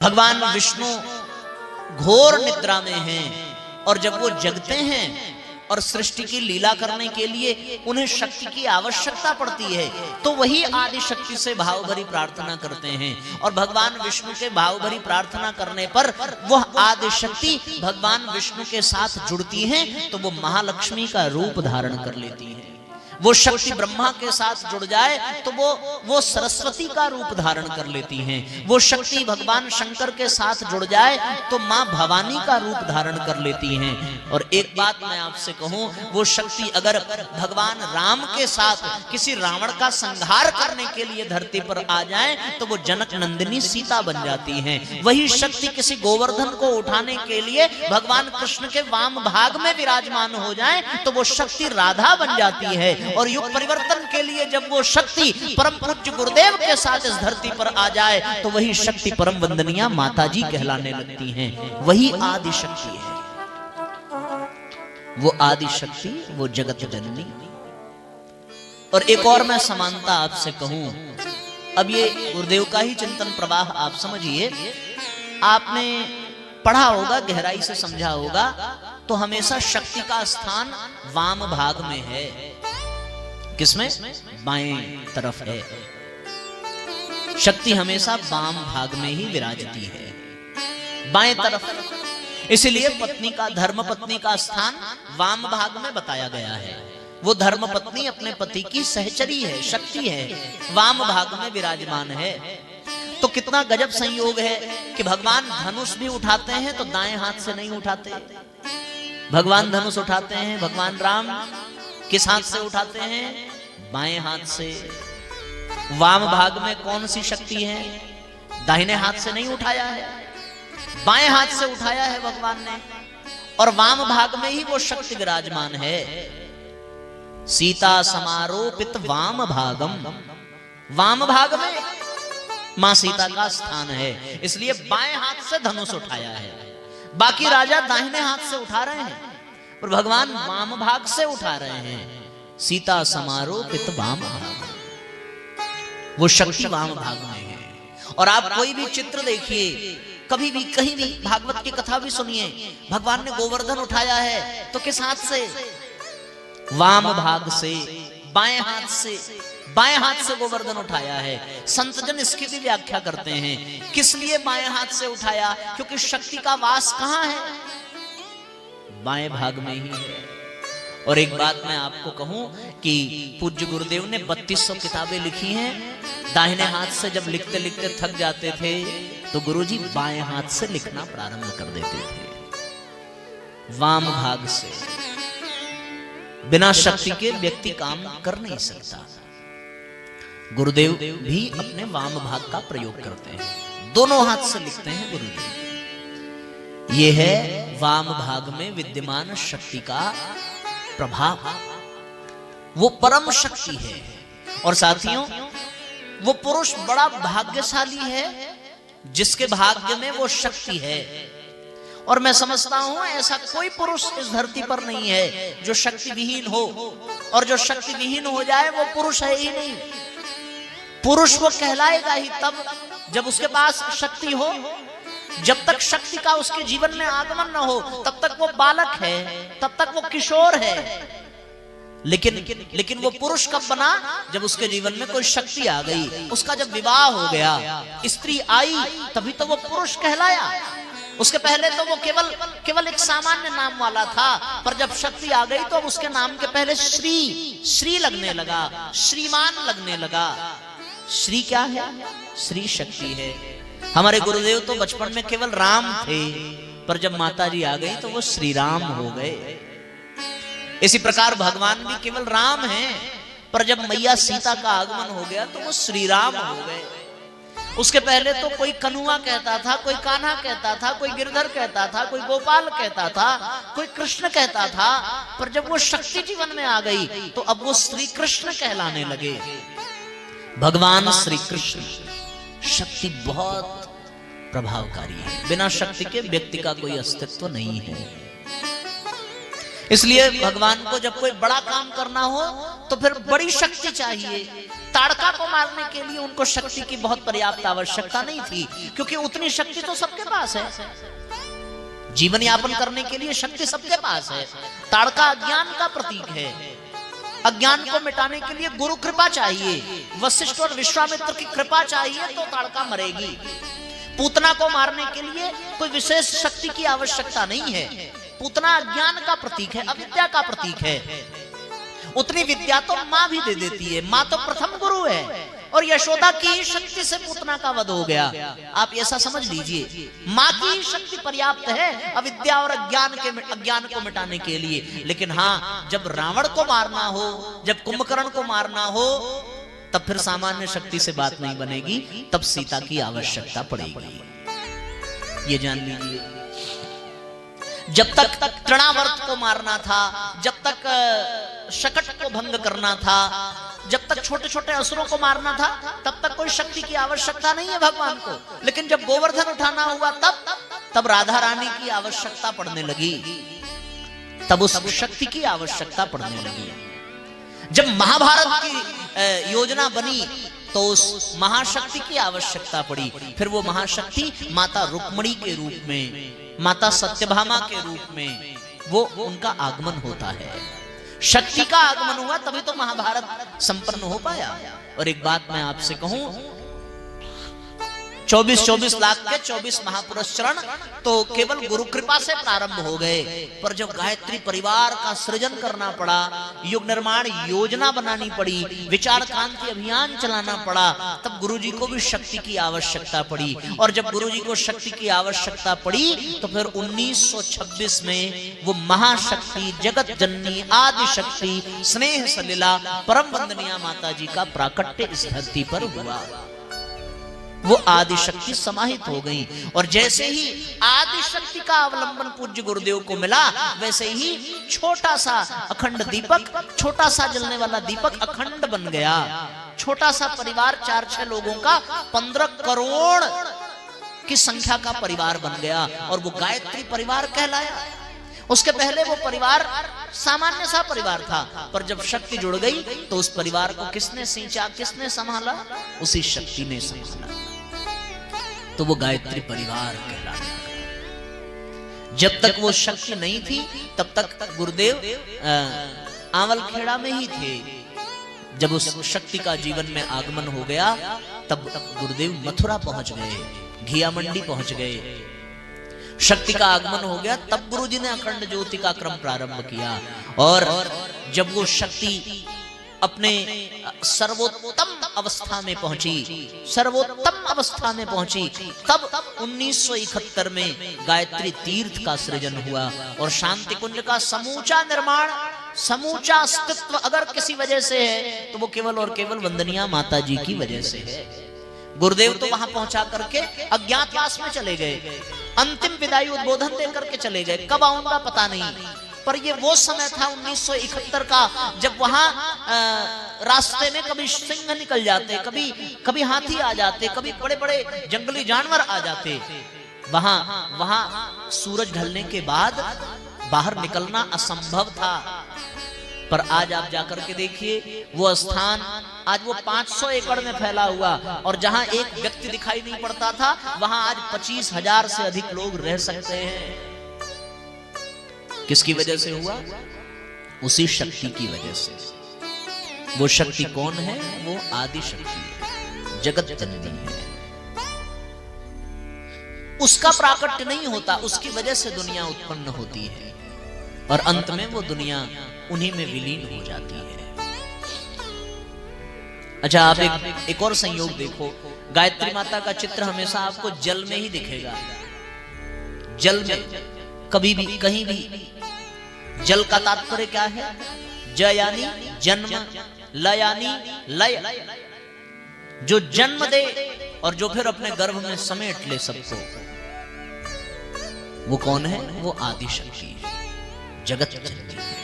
भगवान विष्णु घोर निद्रा में हैं और जब वो जगते हैं और सृष्टि की लीला करने के लिए उन्हें शक्ति की आवश्यकता पड़ती है, तो वही आदि शक्ति से भाव भरी प्रार्थना करते हैं। और भगवान विष्णु के भाव भरी प्रार्थना करने पर वह आदि शक्ति भगवान विष्णु के साथ जुड़ती हैं, तो वो महालक्ष्मी का रूप धारण कर लेती है। वो शक्ति ब्रह्मा के साथ जुड़ जाए तो वो सरस्वती का रूप धारण कर लेती हैं। वो शक्ति भगवान शंकर के साथ जुड़ जाए तो मां भवानी का रूप धारण कर लेती हैं। और एक बात मैं आपसे कहूं, वो शक्ति अगर भगवान राम के साथ किसी रावण का संहार करने के लिए धरती पर आ जाए तो वो जनक नंदिनी सीता बन जाती हैं। वही शक्ति किसी गोवर्धन को उठाने के लिए भगवान कृष्ण के वाम भाग में विराजमान हो जाए तो वो शक्ति राधा बन जाती है। और युग परिवर्तन के लिए जब वो शक्ति परम पूज्य गुरुदेव के साथ इस धरती पर आ जाए तो वही शक्ति परम वंदनीय माताजी कहलाने लगती हैं। वही आदि शक्ति है, वो आदि शक्ति, वो जगत जननी। और एक और मैं समानता आपसे कहूं, अब ये गुरुदेव का ही चिंतन प्रवाह आप समझिए। आपने पढ़ा होगा, गहराई से समझा होगा, तो हमेशा शक्ति का स्थान वाम भाग में है। किसमें? बाएं तरफ है। शक्ति हमेशा वाम भाग में ही विराजती है, बाएं तरफ। इसलिए पत्नी का, धर्म पत्नी का स्थान वाम भाग में बताया गया है। वो धर्म पत्नी अपने पति की सहचरी है, शक्ति है, वाम भाग में विराजमान है। तो कितना गजब संयोग है कि भगवान धनुष भी उठाते हैं तो दाएं हाथ से नहीं उठाते। भगवान धनुष उठाते हैं, भगवान राम किस हाथ से उठाते हैं? बाएं हाथ से। वाम भाग में कौन सी शक्ति है? दाहिने हाथ से नहीं उठाया है, बाएं हाथ से उठाया है भगवान ने। और वाम भाग में ही वो शक्ति विराजमान है। सीता समारोपित वाम भागम, वाम भाग में मां सीता का स्थान है, इसलिए बाएं हाथ से धनुष उठाया है। बाकी राजा दाहिने हाथ से उठा रहे हैं और भगवान वाम भाग से उठा रहे हैं। सीता समारोपित वाम भाग, वो शक्ति वाम भाग में है। और आप कोई भी चित्र देखिए, कभी भी कहीं भी भागवत की कथा भी सुनिए, भगवान ने गोवर्धन उठाया है तो किस हाथ से? वाम भाग से, बाएं हाथ से। बाएं हाथ से गोवर्धन उठाया है। संतजन इसकी भी व्याख्या करते हैं, किस लिए बाएं हाथ से उठाया? क्योंकि शक्ति का वास कहां है? बाएं भाग में ही है। और एक बात मैं आपको कहूं कि पूज्य गुरुदेव ने 3200 किताबें लिखी हैं। दाहिने हाथ से जब लिखते लिखते थक जाते थे तो गुरुजी बाएं हाथ से लिखना प्रारंभ कर देते थे। वाम भाग से बिना शक्ति के व्यक्ति काम कर नहीं सकता। गुरुदेव भी अपने वाम भाग का प्रयोग करते हैं, दोनों हाथ से लिखते हैं गुरुदेव। यह है वाम भाग में विद्यमान शक्ति का प्रभाव, वो परम शक्ति है। और साथियों, वो पुरुष बड़ा भाग्यशाली है जिसके भाग्य में वो शक्ति है। और मैं समझता हूं ऐसा कोई पुरुष इस धरती पर नहीं है जो शक्ति विहीन हो। और जो शक्ति विहीन हो जाए वो पुरुष है ही नहीं। पुरुष वो कहलाएगा ही तब जब उसके पास शक्ति हो। जब तक शक्ति का उसके जीवन में आगमन न हो तब तक वो बालक है, तब तक वो किशोर है। लेकिन वो पुरुष कब बना? जब उसके जीवन में कोई शक्ति आ गई, उसका जब विवाह हो गया, स्त्री आई, तभी तो वो पुरुष कहलाया। उसके पहले तो वो केवल एक सामान्य नाम वाला था, पर जब शक्ति आ गई तो उसके नाम के पहले श्री लगने लगा, श्रीमान लगने लगा। श्री क्या है? श्री शक्ति है। हमारे गुरुदेव तो बचपन में केवल राम थे, पर जब माता जी आ गई तो वो श्री राम हो गए। इसी प्रकार भगवान भी केवल राम हैं, पर जब मैया सीता का आगमन हो गया तो वो श्री राम हो गए। उसके पहले तो कोई कन्हुआ कहता था, कोई कान्हा कहता था, कोई गिरधर कहता था, कोई गोपाल कहता था, कोई कृष्ण कहता था, पर जब वो शक्ति जीवन में आ गई तो अब वो श्री कृष्ण कहलाने लगे। भगवान श्री कृष्ण। शक्ति बहुत प्रभावकारी है, बिना शक्ति के व्यक्ति का कोई अस्तित्व नहीं है। इसलिए भगवान को जब कोई बड़ा काम करना हो तो फिर बड़ी शक्ति चाहिए। ताड़का को मारने के लिए उनको शक्ति की बहुत पर्याप्त आवश्यकता नहीं थी, क्योंकि उतनी शक्ति तो सबके पास है। जीवन यापन करने के लिए शक्ति सबके पास है। ताड़का अज्ञान का प्रतीक है। अज्ञान को मिटाने के लिए गुरु कृपा चाहिए, वशिष्ठ और विश्वामित्र की कृपा चाहिए तो ताड़का मरेगी। पूतना को मारने के लिए कोई विशेष शक्ति की आवश्यकता नहीं है। पूतना अज्ञान का प्रतीक है, अविद्या का प्रतीक है। उतनी विद्या तो माँ भी दे देती है, माँ तो प्रथम गुरु है। और यशोदा की शक्ति से पूतना का वध हो गया। आप ऐसा समझ लीजिए, माँ की शक्ति पर्याप्त है अविद्या और अज्ञान को मिटाने के लिए। लेकिन हाँ, जब रावण को मारना हो, जब कुंभकर्ण को मारना हो, तब फिर सामान्य शक्ति से बात नहीं बनेगी, तब सीता की आवश्यकता पड़ेगी। ये जान लीजिए। जब तक तृणावर्त को मारना था, जब तक शकट को भंग करना था, जब तक छोटे छोटे असुरों को मारना था, तब तक कोई शक्ति की आवश्यकता नहीं है भगवान को। लेकिन जब गोवर्धन उठाना हुआ, तब राधा रानी की आवश्यकता पड़ने लगी, तब उस शक्ति की आवश्यकता पड़ने लगी। जब महाभारत की योजना बनी तो उस महाशक्ति की आवश्यकता पड़ी। फिर वो महाशक्ति माता रुक्मिणी के रूप में, माता सत्यभामा के रूप में वो उनका आगमन होता है। शक्ति का आगमन हुआ तभी तो महाभारत संपन्न हो पाया। और एक बात मैं आपसे कहूं, 24 लाख के 24 महापुरुष चरण तो केवल गुरु कृपा से प्रारंभ हो गए। पर जब गायत्री परिवार का सृजन करना पड़ा, युग निर्माण योजना बनानी पड़ी, विचार क्रांति अभियान चलाना पड़ा, तब गुरुजी को भी शक्ति की आवश्यकता पड़ी। और जब गुरुजी को शक्ति की आवश्यकता पड़ी तो फिर 1926 में वो महाशक्ति, जगत जननी, आदि शक्ति, स्नेह सलिला, परम वंदनीय माता जी का प्राकट्य इस धरती पर हुआ। वो आदि शक्ति समाहित हो गई। और जैसे ही आदि शक्ति का अवलंबन पूज्य गुरुदेव को मिला, वैसे ही छोटा सा अखंड दीपक, छोटा सा जलने वाला दीपक अखंड बन गया। छोटा सा परिवार 4-6 लोगों का 15 करोड़ की संख्या का परिवार बन गया और वो गायत्री परिवार कहलाया। उसके पहले वो परिवार सामान्य सा परिवार था, पर जब शक्ति जुड़ गई तो उस परिवार को किसने सींचा, किसने संभाला? उसी शक्ति ने संभाला। तो वो गायत्री परिवार कहलाने लगा। जब तक वो शक्ति नहीं थी तब तक गुरुदेव आंवलखेड़ा में ही थे। जब उस शक्ति का जीवन में आगमन हो गया तब गुरुदेव मथुरा पहुंच गए, घिया मंडी पहुंच गए। शक्ति का आगमन हो गया तब गुरुजी ने अखंड ज्योति का क्रम प्रारंभ किया। और जब वो शक्ति अपने सर्वोत्तम अवस्था में पहुंची, सर्वोत्तम अवस्था में पहुंची, तब 1971 में गायत्री तीर्थ का सृजन हुआ। और शांति कुंज का समूचा निर्माण, समूचा अस्तित्व अगर किसी वजह से है तो वो केवल और केवल वंदनीय माता जी की वजह से है। गुरुदेव तो वहां पहुंचा करके अज्ञातवास में चले गए, अंतिम विदाई उद्बोधन देकर के चले गए। कब आऊंगा पता नहीं, पर ये वो समय था 1971 का जब वहां रास्ते में कभी सिंह निकल जाते, कभी हाथी आ जाते, कभी बड़े बड़े जंगली जानवर आ जाते। वहां सूरज ढलने के बाद बाहर निकलना असंभव था। पर आज आप जाकर के देखिए वो स्थान आज वो 500 एकड़ में फैला हुआ, और जहां एक व्यक्ति दिखाई नहीं पड़ता था वहां आज 25,000 से अधिक लोग रह सकते हैं। किसकी वजह से हुआ? उसी शक्ति की वजह से। वो शक्ति कौन है? वो आदि शक्ति है, जगत जननी है। उसका प्राकट्य नहीं होता, उसकी वजह से दुनिया उत्पन्न होती है और अंत में वो दुनिया उन्हीं में विलीन हो जाती है। अच्छा, आप एक और संयोग देखो, गायत्री माता का चित्र हमेशा आपको जल में ही दिखेगा। जल में कभी भी कहीं भी। जल का तात्पर्य क्या है? ज यानी जन्म, ल यानी लय, जो जन्म दे और जो फिर अपने गर्भ में समेट ले सबको। वो कौन है? वो आदि शक्ति, जगत जननी है।